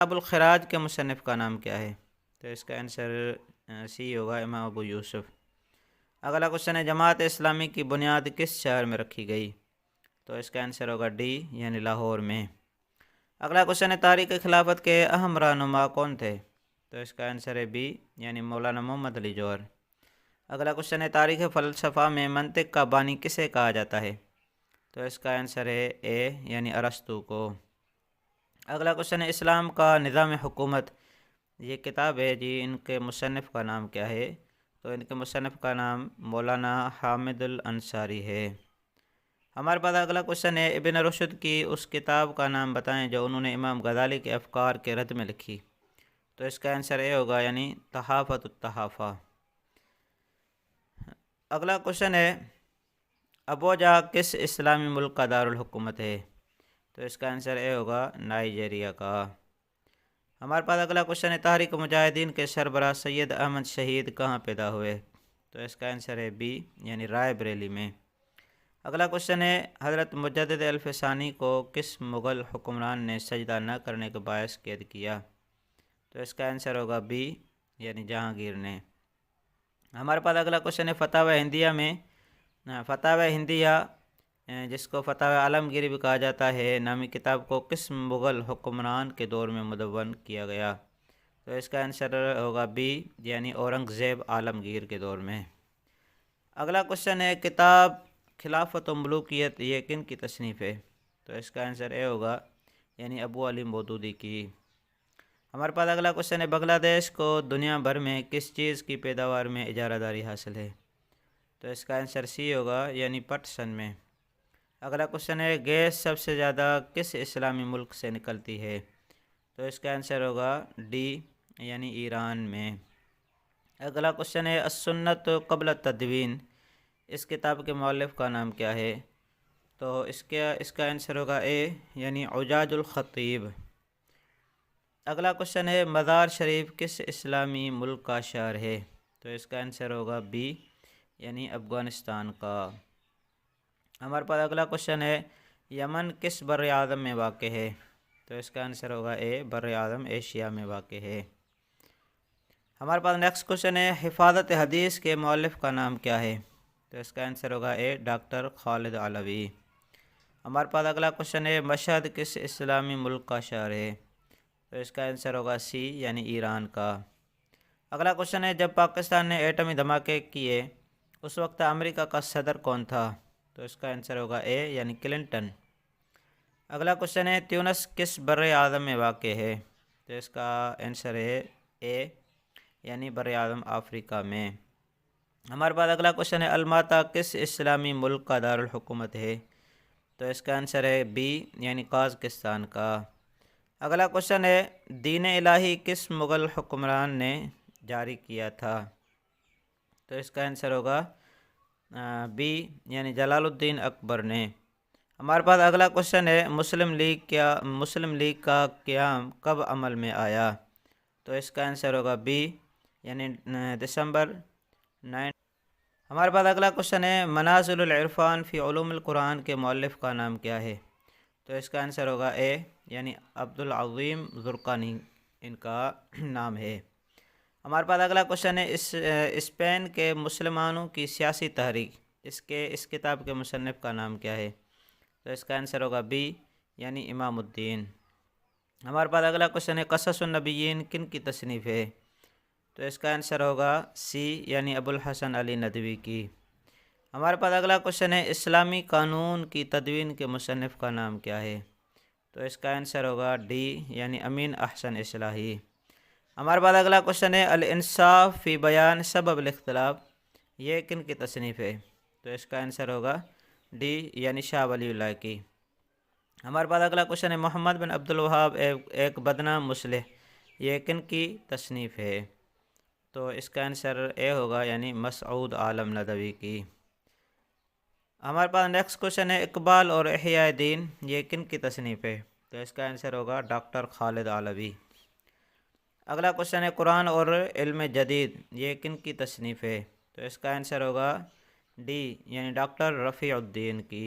ابو الخراج کے مصنف کا نام کیا ہے؟ تو اس کا آنسر سی ہوگا، امام ابو یوسف۔ اگلا کوشچن ہے، جماعت اسلامی کی بنیاد کس شہر میں رکھی گئی؟ تو اس کا آنسر ہوگا ڈی، یعنی لاہور میں۔ اگلا کوشچن ہے، تاریخ خلافت کے اہم رہنما کون تھے؟ تو اس کا آنسر ہے بی، یعنی مولانا محمد علی جوہر۔ اگلا کوشچن ہے، تاریخ فلسفہ میں منطق کا بانی کسے کہا جاتا ہے؟ تو اس کا آنسر ہے اے، یعنی ارسطو کو۔ اگلا کوشچن ہے، اسلام کا نظام حکومت، یہ کتاب ہے جی، ان کے مصنف کا نام کیا ہے؟ تو ان کے مصنف کا نام مولانا حامد الانصاری ہے۔ ہمارے پاس اگلا کوشچن ہے، ابن رشد کی اس کتاب کا نام بتائیں جو انہوں نے امام غزالی کے افکار کے رد میں لکھی۔ تو اس کا آنسر اے ہوگا، یعنی تحافۃ التحافہ۔ اگلا کوشچن ہے، ابوجا کس اسلامی ملک کا دارالحکومت ہے؟ تو اس کا آنسر اے ہوگا، نائجیریا کا۔ ہمارے پاس اگلا کوشچن ہے، تحریک مجاہدین کے سربراہ سید احمد شہید کہاں پیدا ہوئے؟ تو اس کا آنسر ہے بی، یعنی رائے بریلی میں۔ اگلا کوشچن ہے، حضرت مجدد الف ثانی کو کس مغل حکمران نے سجدہ نہ کرنے کے باعث قید کیا؟ تو اس کا آنسر ہوگا بی، یعنی جہانگیر نے۔ ہمارے پاس اگلا کوشچن ہے، فتاوی ہندیہ میں، فتاوی ہندیہ جس کو فتاوی عالمگیری بھی کہا جاتا ہے نامی کتاب کو کس مغل حکمران کے دور میں مدون کیا گیا؟ تو اس کا آنسر ہوگا بی، یعنی اورنگزیب عالمگیر کے دور میں۔ اگلا کوشچن ہے، کتاب خلافت و ملوکیت یہ کن کی تصنیف ہے؟ تو اس کا آنسر اے ہوگا، یعنی ابو علی مودودی کی۔ ہمارے پاس اگلا کوشچن ہے، بنگلہ دیش کو دنیا بھر میں کس چیز کی پیداوار میں اجارہ داری حاصل ہے؟ تو اس کا آنسر سی ہوگا، یعنی پٹسن میں۔ اگلا کوشچن ہے، گیس سب سے زیادہ کس اسلامی ملک سے نکلتی ہے؟ تو اس کا آنسر ہوگا ڈی، یعنی ایران میں۔ اگلا کوشچن ہے، السنت قبل التدوین، اس کتاب کے مؤلف کا نام کیا ہے؟ تو اس کا آنسر ہوگا اے، یعنی اعجاج الخطیب۔ اگلا کوشچن ہے، مزار شریف کس اسلامی ملک کا شہر ہے؟ تو اس کا آنسر ہوگا بی، یعنی افغانستان کا۔ ہمارے پاس اگلا کوشچن ہے، یمن کس بر اعظم میں واقع ہے؟ تو اس کا آنسر ہوگا اے، بر اعظم ایشیا میں واقع ہے۔ ہمارے پاس نیکسٹ کوشچن ہے، حفاظت حدیث کے مؤلف کا نام کیا ہے؟ تو اس کا آنسر ہوگا اے، ڈاکٹر خالد علوی۔ ہمارے پاس اگلا کوشچن ہے، مشہد کس اسلامی ملک کا شہر ہے؟ تو اس کا آنسر ہوگا سی، یعنی ایران کا۔ اگلا کوشچن ہے، جب پاکستان نے ایٹمی دھماکے کیے اس وقت امریکہ کا صدر کون تھا؟ تو اس کا آنسر ہوگا اے، یعنی کلنٹن۔ اگلا کوشچن ہے، تیونس کس بر اعظم میں واقع ہے؟ تو اس کا آنسر ہے اے، یعنی بر اعظم افریقہ میں۔ ہمارے پاس اگلا کوشچن ہے، الماتا کس اسلامی ملک کا دارالحکومت ہے؟ تو اس کا آنسر ہے بی، یعنی قازقستان کا۔ اگلا کوشچن ہے، دین الہی کس مغل حکمران نے جاری کیا تھا؟ تو اس کا آنسر ہوگا بی، یعنی جلال الدین اکبر نے۔ ہمارے پاس اگلا کوشچن ہے، مسلم لیگ کا قیام کب عمل میں آیا؟ تو اس کا آنسر ہوگا بی، یعنی دسمبر 9۔ ہمارے پاس اگلا کوشچن ہے، منازل العرفان فی علوم القرآن کے مؤلف کا نام کیا ہے؟ تو اس کا آنسر ہوگا اے، یعنی عبدالعظیم زرقانی ان کا نام ہے۔ ہمارے پاس اگلا کوشچن ہے، اسپین کے مسلمانوں کی سیاسی تحریک، اس کتاب کے مصنف کا نام کیا ہے؟ تو اس کا آنسر ہوگا بی، یعنی امام الدین۔ ہمارے پاس اگلا کوشچن ہے، قصص النبیین کن کی تصنیف ہے؟ تو اس کا آنسر ہوگا سی، یعنی ابو الحسن علی ندوی کی۔ ہمارے پاس اگلا کوشچن ہے، اسلامی قانون کی تدوین کے مصنف کا نام کیا ہے؟ تو اس کا آنسر ہوگا ڈی، یعنی امین احسن اصلاحی۔ ہمارے پاس اگلا کوشچن ہے، الانصاف فی بیان سبب الاختلاف یہ کن کی تصنیف ہے؟ تو اس کا آنسر ہوگا ڈی، یعنی شاہ ولی اللہ کی۔ ہمارے پاس اگلا کوشچن ہے، محمد بن عبد الوہاب ایک بدنام مصلح یہ کن کی تصنیف ہے؟ تو اس کا آنسر اے ہوگا، یعنی مسعود عالم ندوی کی۔ ہمارے پاس نیکسٹ کوشچن ہے، اقبال اور احیاء دین یہ کن کی تصنیف ہے؟ تو اس کا آنسر ہوگا ڈاکٹر خالد علوی۔ اگلا کوشچن ہے، قرآن اور علم جدید یہ کن کی تصنیف ہے؟ تو اس کا آنسر ہوگا ڈی، یعنی ڈاکٹر رفیع الدین کی۔